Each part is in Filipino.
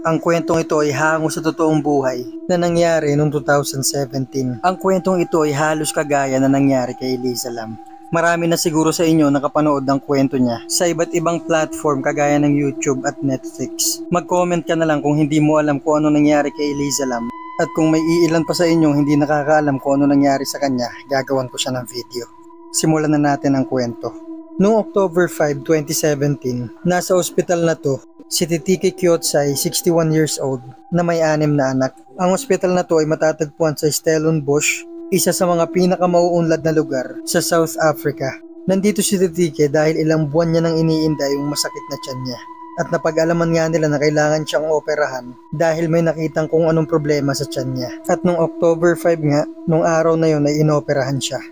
Ang kwentong ito ay hango sa totoong buhay na nangyari noong 2017. Ang kwentong ito ay halos kagaya na nangyari kay Eliza Lam. Marami na siguro sa inyo nakapanood ng kwento niya sa iba't ibang platform kagaya ng YouTube at Netflix. Mag-comment ka na lang kung hindi mo alam kung ano nangyari kay Eliza Lam. At kung may iilan pa sa inyong hindi nakakaalam kung ano nangyari sa kanya, gagawan ko siya ng video. Simulan na natin ang kwento. Noong October 5, 2017, nasa ospital na to si Titike Kyotsai, 61 years old, na may 6 na anak. Ang ospital na to ay matatagpuan sa Stellenbosch, isa sa mga pinakamauunlad na lugar sa South Africa. Nandito si Titike dahil ilang buwan niya nang iniinda yung masakit na tiyan niya. At napag-alaman nga nila na kailangan siyang operahan dahil may nakitang kung anong problema sa tiyan niya. At noong October 5 nga, nung araw na yun ay inoperahan siya.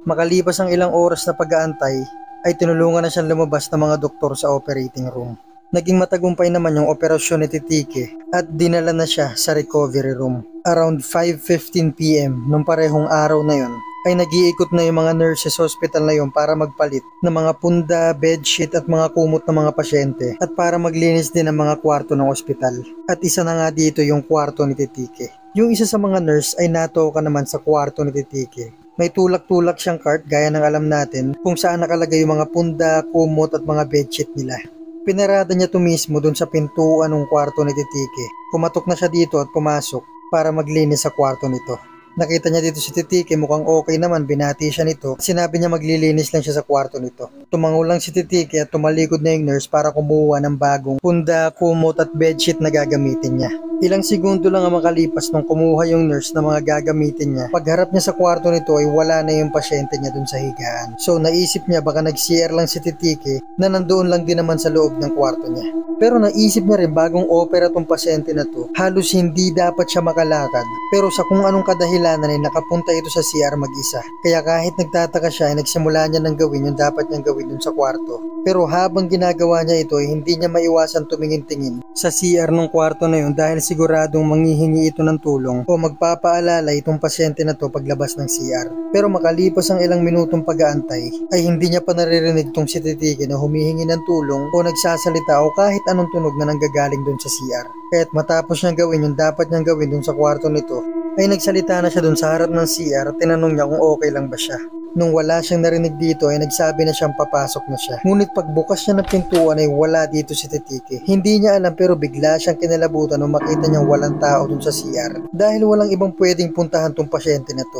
Makalipas ang ilang oras na pag-aantay, ay tinulungan na siyang lumabas ng mga doktor sa operating room. Naging matagumpay naman yung operasyon ni Titike at dinala na siya sa recovery room. Around 5:15 PM nung parehong araw na yon ay nag-iikot na yung mga nurses sa hospital na yon para magpalit ng mga punda, bedsheet at mga kumot ng mga pasyente at para maglinis din ng mga kwarto ng ospital. At isa na nga dito yung kwarto ni Titike. Yung isa sa mga nurse ay natoka naman sa kwarto ni Titike. May tulak-tulak siyang cart gaya ng alam natin kung saan nakalagay yung mga punda, kumot at mga bedsheet nila. Pinarada niya to mismo dun sa pintuan ng kwarto ni Titike. Pumatok na siya dito at pumasok para maglinis sa kwarto nito. Nakita niya dito si Titike, mukhang okay naman, binati siya nito. Sinabi niya maglilinis lang siya sa kwarto nito. Tumango lang si Titike at tumalikod na yung nurse para kumuha ng bagong punda, kumot at bedsheet na gagamitin niya. Ilang segundo lang ang makalipas nung kumuha yung nurse na mga gagamitin niya. Pagharap niya sa kwarto nito ay wala na yung pasyente niya dun sa higaan. So naisip niya baka nag-CR lang si Titike na nandoon lang din naman sa loob ng kwarto niya. Pero naisip niya rin bagong opera tong pasyente na to, halos hindi dapat siya makalakad. Pero sa kung anong kadahilanan ay nakapunta ito sa CR mag-isa. Kaya kahit nagtataka siya ay nagsimula niya ng gawin yung dapat niyang gawin dun sa kwarto. Pero habang ginagawa niya ito ay hindi niya maiwasan tumingin-tingin sa CR ng kwarto na yun dahil siguradong manghihingi ito ng tulong o magpapaalala itong pasyente na to paglabas ng CR. Pero makalipas ang ilang minutong pag-aantay ay hindi niya pa naririnig tong si Titike na humihingi ng tulong o nagsasalita o kahit anong tunog na nanggagaling dun sa CR. Kaya't matapos niyang gawin yung dapat niyang gawin dun sa kwarto nito ay nagsalita na siya dun sa harap ng CR at tinanong niya kung okay lang ba siya. Nung wala siyang narinig dito ay nagsabi na siyang papasok na siya. Ngunit pagbukas niya ng pintuan ay wala dito si Titike. Hindi niya alam pero bigla siyang kinalabutan nung makita niyang walang tao dun sa CR dahil walang ibang pwedeng puntahan tong pasyente na to.